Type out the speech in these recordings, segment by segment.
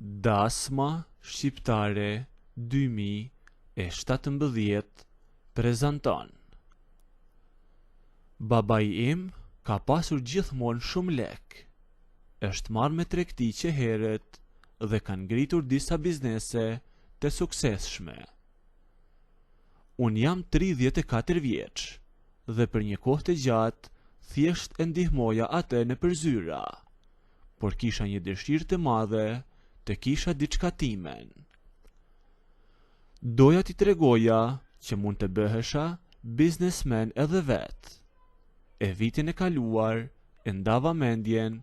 Dasma Shqiptare 2017 prezanton. Babai im ka pasur gjithmonë shumë lek. Është marrë me tregti që heret dhe ka ngritur disa biznese të suksesshme. Unë jam 34 vjeç dhe për një kohë të gjatë thjesht e ndihmoja atë në përzyra, por kisha një dëshirë të madhe të kisha diçka timen. Doja t'i tregoja që mund të bëhesha biznesmen edhe vetë. E vitin e kaluar e ndava mendjen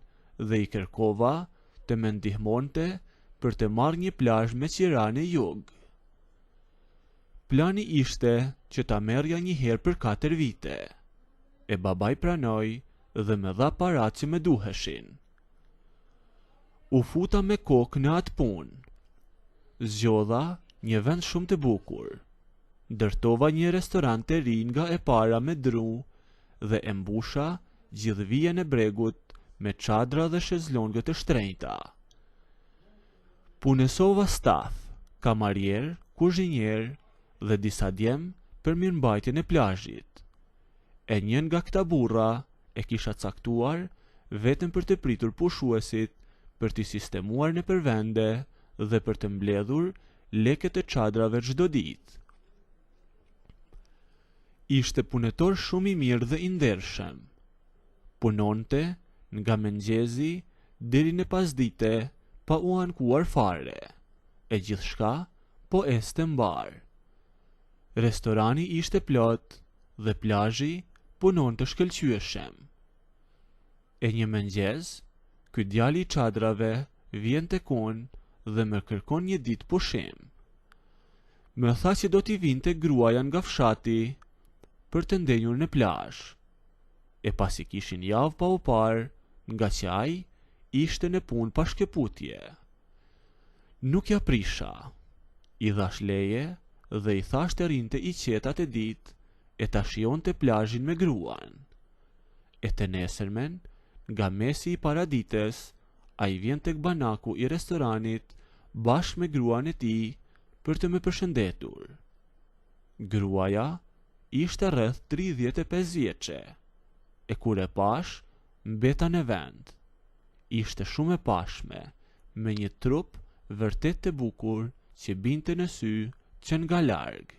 dhe i kërkova të më ndihmonte për të marrë një plazh me qira në jug. Plani ishte që ta merrja një herë për 4 vite. E babai pranoi dhe më dha paratë që më duheshin. U futa me kokë në atë punë. Zgjodha një vend shumë të bukur. Ndërtova një restorant të ri nga e para me dru dhe e mbusha gjithë vijën e bregut me çadra dhe shezlongë të shtrenjta. Punësova staf, kamarier, kuzhinier dhe disa djem për mirëmbajtjen e plazhit. E një nga këta burra e kisha caktuar vetëm për të pritur pushuesit, për t'i sistemuar në përvende dhe për të mbledhur lekët e çadrave çdo ditë. Ishte punëtor shumë i mirë dhe i ndershëm. Punonte nga mëngjesi deri në pasdite pa u ankuar fare. E gjithçka po este mbar. Restorani ishte plot dhe plazhi punon të shkëlqyeshëm. E një mëngjes, ky djali i çadrave vjen tek unë dhe më kërkon një ditë pushim. Më tha që do t'i vinte gruaja nga fshati për të ndenjur në plazh. E pasi kishin javë pa u parë, nga që ai ishte në punë pa shkëputje. Nuk ja prisha. I dhash leje dhe i thash të rinte i qeta të ditë e ta shijonte plazhin me gruan. E të nesërmen, nga mesi i paradites, ai vjen tek banaku i restoranit bashkë me gruan e tij për të më përshëndetur. Gruaja ishte rreth 35 vjeçe. E kur e pash, mbeta në vend. Ishte shumë e pashme, me një trup vërtet të bukur që binte në sy që nga larg.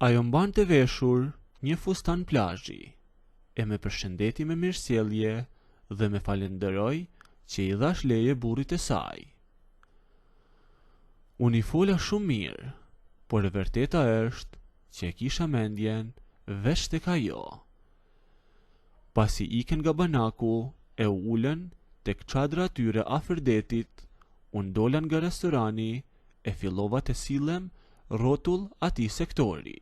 Ajo mbante veshur një fustan plazhi, e me përshëndeti me mirësjellje dhe me falenderoj që i dhash leje burrit të saj. Unë i fola shumë mirë, por e vërteta është që e kisha mendjen veç tek ajo. Pasi ikën nga banaku e ulën tek çadra tyre afër detit, unë dola nga restorani e fillova të sillem rrotull atij sektori.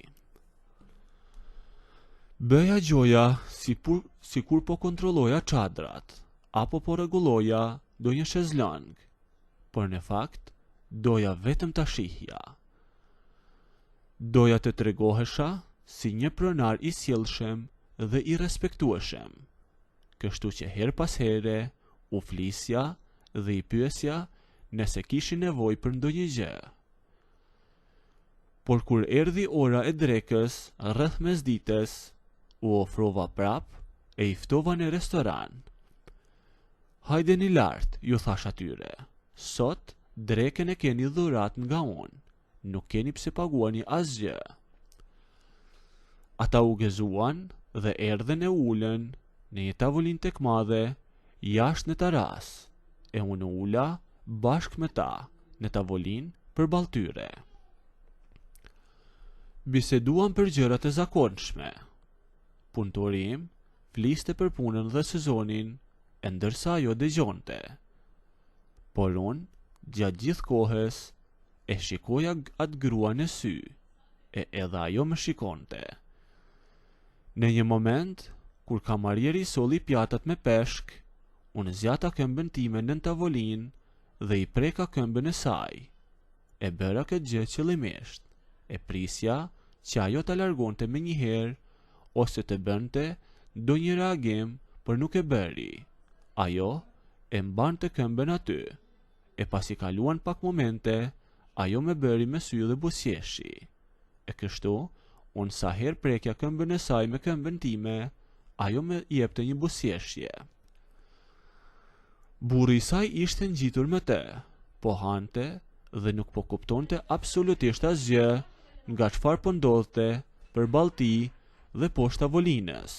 Bëja gjoja si kur po kontrolloja çadrat, apo po rregulloja do një shezlong, por në fakt doja vetëm ta shihja. Doja të tregohesha si një pronar i sjellshëm dhe i respektueshëm, kështu që her pas here u flisja dhe i pyesja nëse kishin nevojë për ndonjë gjë. Por kur erdhi ora e drekës rreth mesdites, u ofrova prap e i ftova në restoran. Hajdeni lart, ju thash atyre. Sot drekën e keni dhurat nga unë. Nuk keni pse paguani asgjë. Ata u gëzuan dhe erdhen e ulën në një tavolinë tek madhe jashtë në taras, e unë ula bashkë me ta në tavolinë përballë tyre. Biseduam për gjërat e zakonshme. Punëtori im fliste për punën dhe sezonin, e ndërsa ajo dëgjonte. Por unë, gjatë gjithë kohës, e shikoja atë grua në sy, e edhe ajo më shikonte. Në një moment, kur kamarieri solli pjatat me peshk, unë zjata këmbën time nën tavolinë dhe i preka këmbën e saj. E bëra këtë gjë qëllimisht, e prisja që ajo ta largonte me një herë ose të bënte do një reagim, për nuk e bëri. Ajo e mban të këmbën aty, e pasi kaluan pak momente, ajo me bëri me sy dhe buzëqeshi. E kështu, unë sa herë prekja këmbën e saj me këmbën time, ajo me jepte një buzëqeshje. Burri i saj ishte ngjitur me të, po hante dhe nuk po kuptonte absolutisht asgjë nga çfarë po ndodhte përballë tij dhe poshtë tavolinës.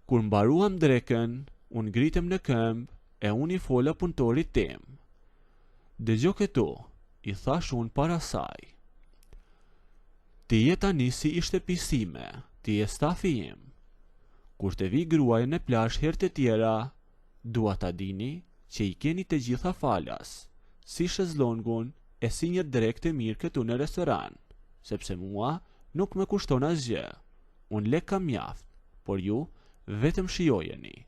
Kur mbaruam drekën, unë ngritem në këmbë e unë i fola punëtorit tim. "Dëgjo këtu", i thash unë para saj. "Ti je tani si ishte pisime, ti je stafi im. Kur të vi gruaja në plazh herë të tjera, dua ta dini që i keni të gjitha falas, si shezlongun e si një drek të mirë këtu në restoran, sepse mua nuk më kushton asgjë. Unë lek kam mjaft, por ju vetëm shijojeni."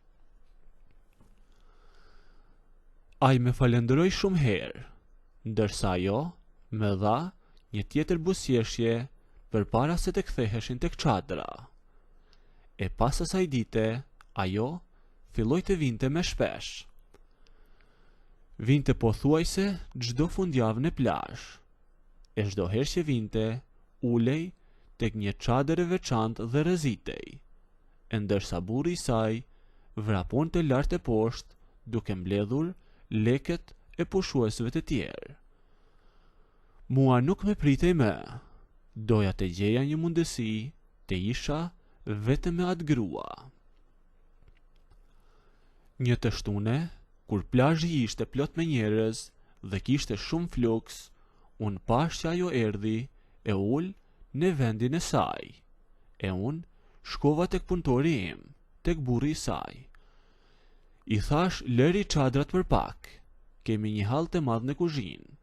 Ai me falenderoj shumë herë, ndërsa ajo me dha një tjetër buzëqeshje përpara se të ktheheshin tek çadra. E pas asaj dite, ajo filloi të vinte më shpesh. Vinte pothuajse çdo fundjavë në plazh. E çdo herë që vinte, ulej tek një çadër e veçantë dhe rrezitej, e ndërsa burri i saj vraponte lart e poshtë duke mbledhur leket e pushuesve të tjerë. Mua nuk më pritej më. Doja të gjeja një mundësi të isha vetëm me atë grua. Një të shtune, kur plazhi ishte plot me njerëz dhe kishte shumë fluks, unë pash që ajo erdhi e ul në vendin e saj. E unë shkova tek punëtori im, tek burri i saj. I thash lëri çadrat për pak. Kemi një hall të madh në kuzhinë.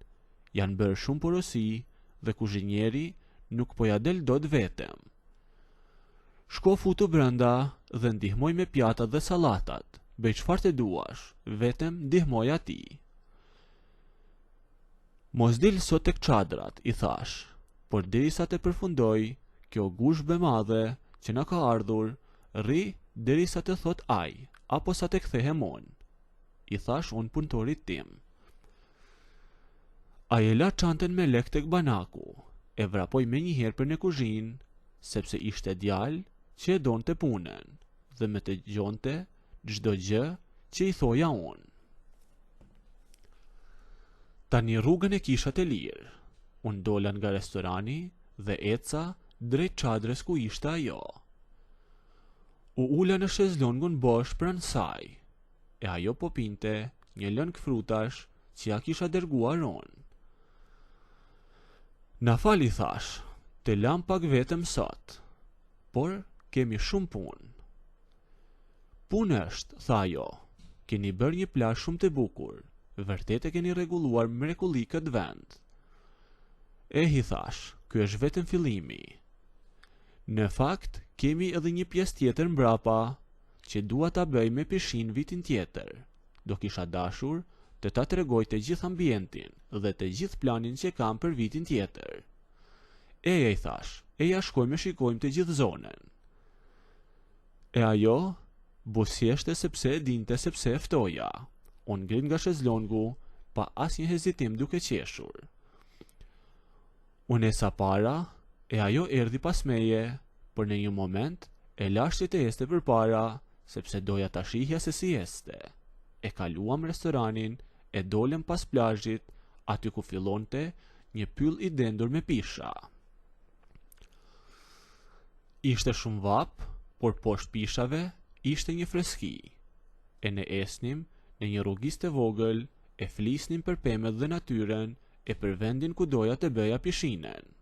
Janë bërë shumë porosi dhe kuzhinjeri nuk po ja del dot vetëm. Shko futu brenda dhe ndihmoj me pjatat dhe sallatat. Bëj çfarë të duash, vetëm ndihmoj atij. Mos dil sot tek çadrat, i thash, por derisa të përfundoj kjo gushbë e madhe që na ka ardhur, rri derisa të thot ai, apo sa të kthehem unë, i thash unë punëtorit tim. Ai e la çantën me lek tek banaku, e vrapoj me njëherë për në kuzhinë, sepse ishte djalë që e donte punën dhe me të gjonte çdo gjë që i thoja unë. Tani rrugën e kisha të lirë. Unë dola nga restorani dhe eca drejt çadrës ku ishte ajo. U ula në shezlongun bosh pranë saj, e ajo po pinte një lëng frutash që ja kisha dërguar unë. "Na fal", i thash, "të lam pak vetëm sot, por kemi shumë punë." "Punë është", tha ajo, "keni bërë një plazh shumë të bukur, vërtet e keni rregulluar mrekulli këtë vend." "I thash, ky është vetëm fillimi. Në fakt, kemi edhe një pjesë tjetër mbrapa që dua ta bëj me pishin vitin tjetër. Do kisha dashur të ta tregoj të gjithë ambientin dhe të gjithë planin që kam për vitin tjetër." "I thash, ja shkojmë shikojmë të gjithë zonën." E ajo buzëqeshte sepse e dinte sepse e ftoja. Unë ngrit nga shezlongu pa asnjë hezitim duke qeshur. Unë esa para e ajo erdhi pas meje, por në një moment e lash që të este përpara sepse doja ta shihja se si este. E kaluam restoranin e dolem pas plazhit, aty ku fillonte një pyll i dendur me pisha. Ishte shumë vap, por poshtë pishave ishte një freski. E ne esnim në një rrugis të vogël, e flisnim për pemet dhe natyren, e për vendin ku doja të bëja pishinen.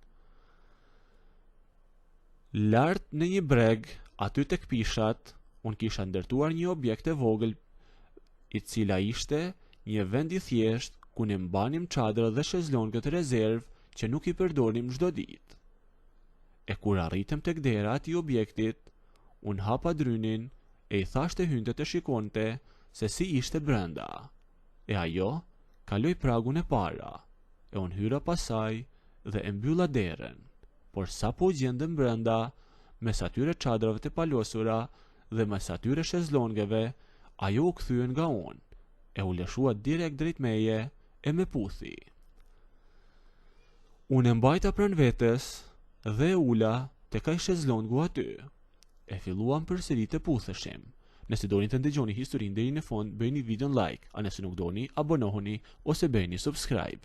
Lart në një breg, aty tek pishat, unë kisha ndërtuar një objekt e vogël, i cila ishte një vend i thjesht ku ne mbanim çadra dhe shezlongët rezerv që nuk i përdornim çdo ditë. E kur arritëm tek dera e atij objektit, unë hapa drynin e i thash të hynte të shikonte se si ishte brenda. E ajo kaloi pragun e para, e unë hyra pasaj dhe e mbylla derën, por sa po gjendëm brenda, mes atyre çadrave të palosura dhe mes atyre shezlongeve, ajo u kthye nga unë e u lëshua direkt drejt meje e me puthi. Unë e mbajta pranë vetes dhe e ula tek ai shezlongu aty. E filluam përsëri të putheshim. Nëse doni të ndëgjoni historinë deri në fund, bëjni videon like, a nëse nuk doni, abonohuni ose bëjni subscribe.